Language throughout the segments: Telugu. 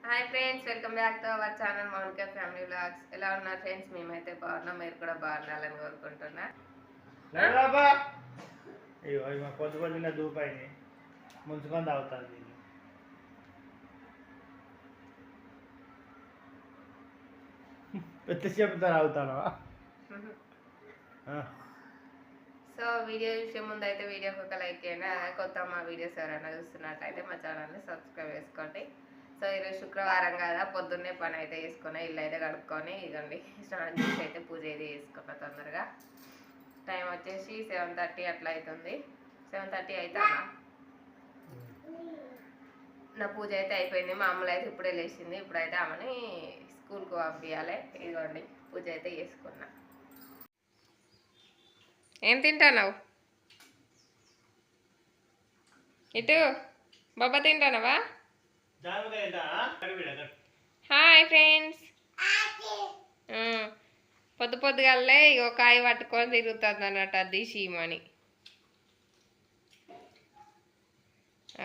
Hi friends, welcome back to our channel Mounika family vlogs. ఎలా ఉన్నారు ఫ్రెండ్స్? మేమైతే బాగున్నాం, మీరు కూడా బాగుండాలని కోరుకుంటున్నా. పొద్దు పొద్దున్న దూపాయిని ముంచుకొని తాగుతాను. పెద్ద చెప్తా తాగుతాను. సో వీడియో చూసే ముందు అయితే వీడియోకి ఒక లైక్ చేయండి. అలాగే కొత్త మా వీడియోస్ ఎవరైనా చూస్తున్నట్టయితే మా ఛానల్ని సబ్స్క్రైబ్ చేసుకోండి. సో ఈరోజు శుక్రవారం కదా, పొద్దున్నే పని అయితే చేసుకున్నా, ఇల్లు అయితే కడుక్కొని ఇదండి స్నానం చేసి అయితే పూజ అయితే చేసుకున్నా. తొందరగా టైం వచ్చేసి 7:30 అట్లా అవుతుంది. 7:30 అవుతుందా? నా పూజ అయితే అయిపోయింది. మా అమ్మలు అయితే ఇప్పుడే లేచింది. ఇప్పుడైతే ఆమెని స్కూల్కి పంపించాలి. ఇదిగోండి పూజ అయితే చేసుకున్నా. ఏం తింటావు? ఇటు బాబా తింటానవా? హాయ్ ఫ్రెండ్స్, పొద్దు పొద్దుగాలే ఇగో కాయ పట్టుకొని తిరుగుతుంది అన్నట్టు అది షీమని.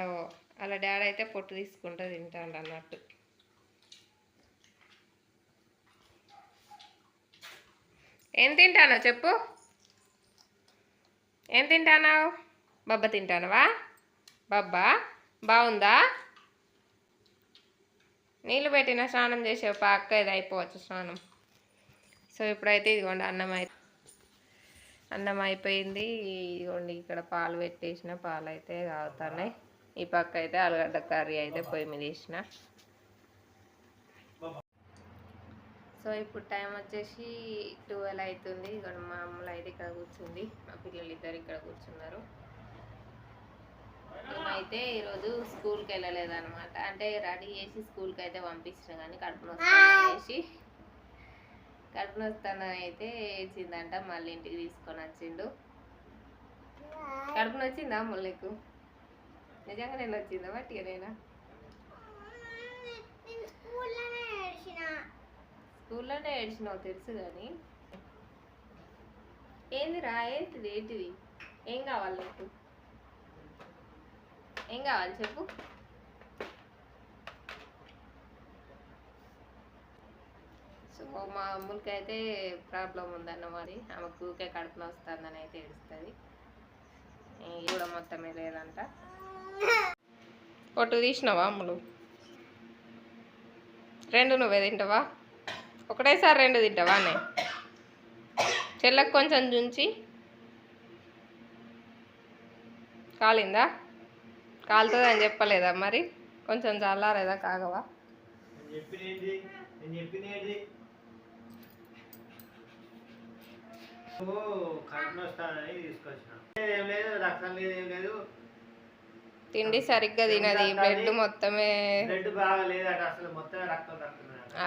అవో అలా డాడీ అయితే పొట్టు తీసుకుంటూ తింటాడు అన్నట్టు. ఏం తింటానో చెప్పు, ఏం తింటానావు? బబ్బా తింటానవా? బబ్బా బాగుందా? నీళ్ళు పెట్టిన స్నానం చేసే పాక ఇది అయిపోవచ్చు స్నానం. సో ఇప్పుడైతే ఇదిగోండి అన్నం అయిపోయింది. ఇదిగోండి ఇక్కడ పాలు పెట్టేసిన, పాలు అయితే తాగుతున్నాయి. ఈ పక్క అయితే ఆలుగడ్డ కర్రీ అయితే పొయ్యి మీద వేసిన. సో ఇప్పుడు టైం వచ్చేసి 12 అవుతుంది. ఇక్కడ మా అమ్మలు అయితే ఇక్కడ కూర్చుంది, మా పిల్లలు ఇద్దరు ఇక్కడ కూర్చున్నారు. మేమైతే ఈరోజు స్కూల్కి వెళ్ళలేదన్నమాట. అంటే రెడీ చేసి స్కూల్కి అయితే పంపించిన, కానీ కడుపు నొస్తాను అయితే ఏడ్చిందంట. మళ్ళీ ఇంటికి తీసుకొని వచ్చిండు. కడుపు నొచ్చిందా ముళ్ళకు? నిజంగా నేను వచ్చిందా వట్టిగానేనా? స్కూల్లోనే ఏడ్చినావు తెలుసు, కానీ ఏందిరా? ఏంటిది? ఏం కావాలి నీకు? ఏం కావాలి చెప్పు. సో మా అమ్ములకి అయితే ప్రాబ్లం ఉందన్నమాట. ఆమెకు ఊకే కడుపున వస్తుందని అయితే ఏడుస్తుంది. కూడా మొత్తమే లేదంట. పొట్టు తీసినావా అమ్ములు? 2 నువ్వే తింటావా? ఒకటేసారి 2 తింటావా? నే చెల్లకు కొంచెం జుంచి. కాలిందా? కాలుతుంది అని చెప్పలేదా మరి? కొంచెం చల్లారేదా? కాగవా? తిండి సరిగ్గా తినది. బ్లడ్ మొత్తమే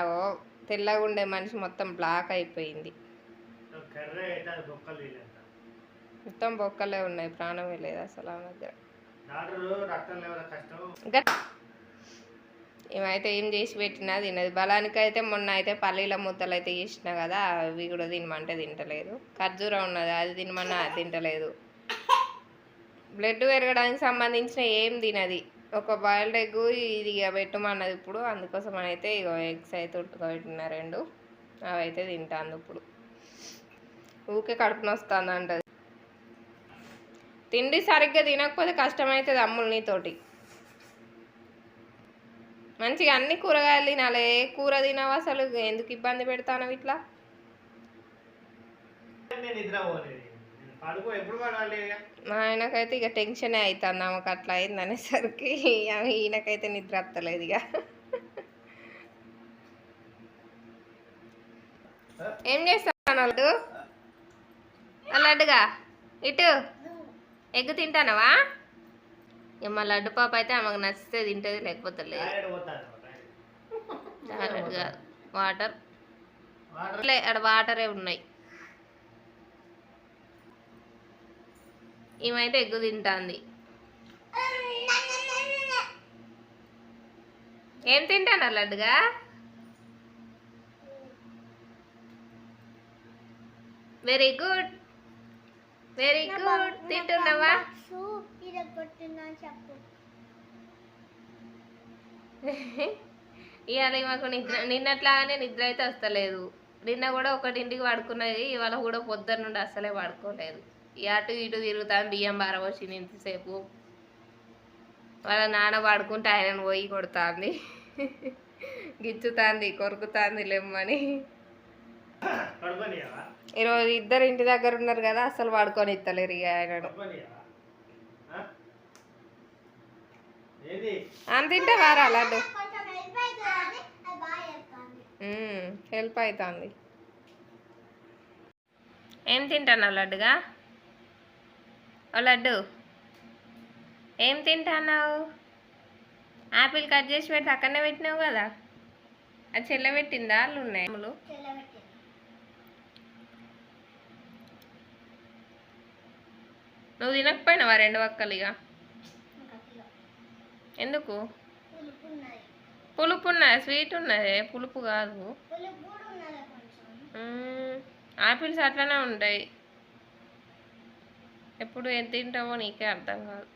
అవో తెల్లగా ఉండే మనిషి మొత్తం బ్లాక్ అయిపోయింది. మొత్తం బొక్కలే ఉన్నాయి, ప్రాణమే లేదు అసలు ఆమె దగ్గర. ఏమైతే ఏం చేసి పెట్టినా తినది. బలానికైతే మొన్న అయితే పల్లీల ముద్దలు అయితే చేసిన కదా, అవి కూడా తినమంటే తింటలేదు. ఖర్జూరం ఉన్నది, అది తినమన్నా అది తింటలేదు. బ్లడ్ పెరగడానికి సంబంధించిన ఏం తినది. ఒక బాయిల్డ్ ఎగ్ ఇది పెట్టమన్నది ఇప్పుడు. అందుకోసం అయితే ఇగో ఎగ్స్ అయితే ఉట్టుకోబెట్టిన 2, అవి అయితే తింటాను. ఇప్పుడు ఊకే కడుపున వస్తుంది అంటది. తిండి సరిగ్గా తినకపోతే కష్టమవుతుంది అమ్ములు నీతోటి. మంచిగా అన్ని కూరగాయలు తినాలి. కూర తినవు అసలు, ఎందుకు ఇబ్బంది పెడతాను ఇట్లా? ఆయనకైతే ఇక టెన్షనే అవుతుంది. ఆమెకు అట్లా అయింది అనేసరికి ఈయనకైతే నిద్ర వస్తలేదు. ఇక ఏం చేస్తాను వాళ్ళు లడ్డుగా? ఇటు ఎగ్ తింటానవా? మా లడ్డు పాప అయితే ఆమెకు నచ్చితే తింటుంది, లేకపోతే లేదు. చాలెడ్ కాదు, వాటర్. అక్కడ వాటరే ఉన్నాయి. ఈమైతే ఎగ్గు తింటుంది. ఏం తింటాను లడ్డుగా? Very good, very good. తింటున్నావా? ఇవాళ మాకు నిన్నట్లాగానే నిద్ర అయితే వస్తలేదు. నిన్న కూడా 1ంటికి పడుకున్నది, ఇవాళ కూడా పొద్దున్న నుండి అస్సలే పడుకోలేదు. అటు ఇటు తిరుగుతాను, బియ్యం బారవచ్చింది ఇంతసేపు. వాళ్ళ నాన్న పడుకుంటే ఆయనను పోయి కొడుతుంది, గిచ్చుతాంది, కొరుకుతాంది లెమ్మని. ఈరోజు ఇద్దరు ఇంటి దగ్గర ఉన్నారు కదా, అసలు పడుకొని ఇస్తలేరు ఇక ఆయనను. అంత తింటే వారా లడ్డు హెల్ప్ అవుతుంది. ఏం తింటాను లడ్డుగా? ఓ లడ్డు ఏం తింటాన్నావు? ఆపిల్ కట్ చేసి పెడితే అక్కడనే పెట్టినావు కదా, అది చెల్ల పెట్టిందా? వాళ్ళు ఉన్నాయి నువ్వు తినకపోయినావా 2 వక్కలు? ఇక ఎందుకు? పులుపు ఉన్నది, స్వీట్ ఉన్నది, పులుపు కాదు. ఆపిల్స్ అట్లనే ఉంటాయి, ఎప్పుడు ఎంత తింటావో నీకే అర్థం కాదు.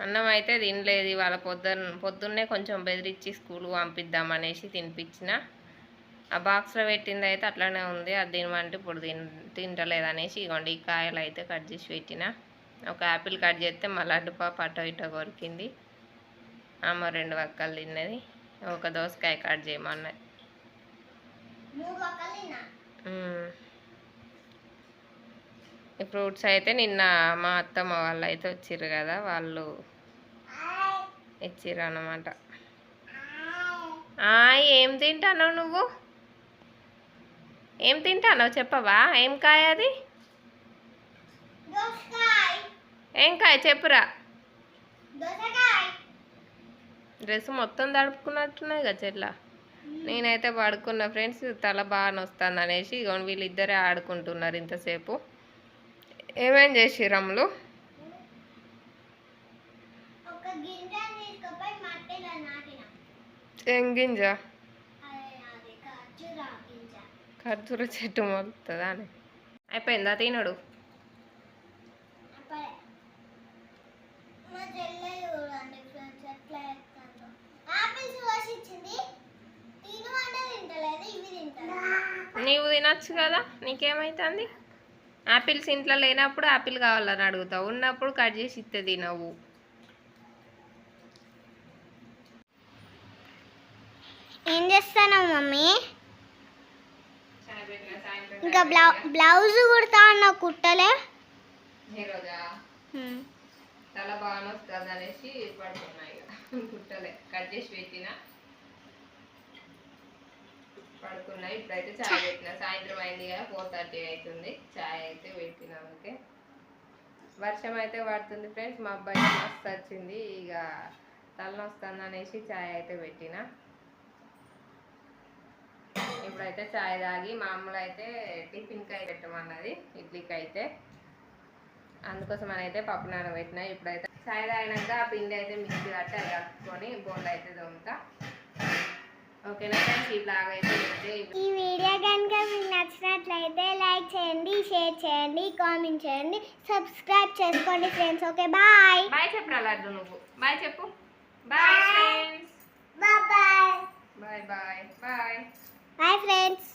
అన్నం అయితే తినలేదు ఇవాళ. పొద్దున్నే కొంచెం బెదిరించి స్కూల్కి పంపిద్దామనేసి తినిపించిన. ఆ బాక్స్లో పెట్టింది అయితే అట్లనే ఉంది, అది తినమంటే ఇప్పుడు తింటలేదనేసి ఇగోండి ఈ కాయలు అయితే కట్ చేసి పెట్టిన. ఒక యాపిల్ కట్ చేస్తే మా లడ్డు పాప అటో ఇటో కొరికింది. అమ్మ 2 వక్కలు తిన్నది, ఒక దోసకాయ కట్ చేయమన్నది. ఈ ఫ్రూట్స్ అయితే నిన్న మా అత్తమ్మ వాళ్ళు అయితే వచ్చిర్రు కదా, వాళ్ళు ఇచ్చిర్రు అన్నమాట. ఏం తింటానో నువ్వు? ఏం తింటానో చెప్పవా? ఏం కాయ అది? ఏం కాయ చెప్పురా. డ్రెస్ మొత్తం తడుపుకున్నట్టున్నది కదా చెల్ల. నేనైతే పడుకున్న ఫ్రెండ్స్, తల బాగా నొస్తుంది అనేసి ఇగో వీళ్ళిద్దరే ఆడుకుంటున్నారు ఇంతసేపు. ఏమేం చేసిరమ్ములు? ఏం గింజ? ఖర్జూర చెట్టు మొలుతుందా అని. అయిపోయిందా తినడు? నీవు తినచ్చు కదా, నీకేమైతుంది? ఆపిల్స్ ఇంట్లో లేనప్పుడు ఆపిల్ కావాలని అడుగుతావు, ఉన్నప్పుడు కట్ చేసి ఇస్తే తినవు. ఏం చేస్తాను మమ్మీ? ఇంకా బ్లౌజ్ కుడతా అన్న కుట్టలే. తల బాగా వస్తుంది అనేసి పడుతున్నాయి, కుట్టలే, కట్ చేసి పెట్టిన పడుకున్నాయి. ఇప్పుడైతే చాయ్ పెట్టిన, సాయంత్రం అయింది కదా, 4:30 అవుతుంది. చాయ్ అయితే పెట్టిన. ఓకే, వర్షం అయితే పడుతుంది ఫ్రెండ్స్. మా అబ్బాయి మస్తు వచ్చింది, ఇక తలనొస్తుంది అనేసి చాయ్ అయితే పెట్టిన. ఇప్పుడైతే చాయ్ తాగి, మా అమ్మలు అయితే టిఫిన్కి అయితే పెట్టమన్నది, ఇడ్లీకి అయితే, అందుకోసం అని అయితే పప్పు నానబెట్టిన. ఇప్పుడైతే చాయ్ తాగినాక ఆ పిండి అయితే మిక్సీ కట్టి అది కలుపుకొని బోల్ అయితే తోముతా. ఓకేనా ఫ్రెండ్స్, ఈ బ్లాగ్ అయితే ఈ వీడియో కనుక మీకు నచ్చినట్లయితే లైక్ చేయండి, షేర్ చేయండి, కామెంట్ చేయండి, సబ్స్క్రైబ్ చేసుకోండి ఫ్రెండ్స్. Okay, bye. బాయ్ చెప్పిన లడ్డు, నువ్వు బాయ్ చెప్పు. Bye friends. Bye. Bye bye bye. Bye friends.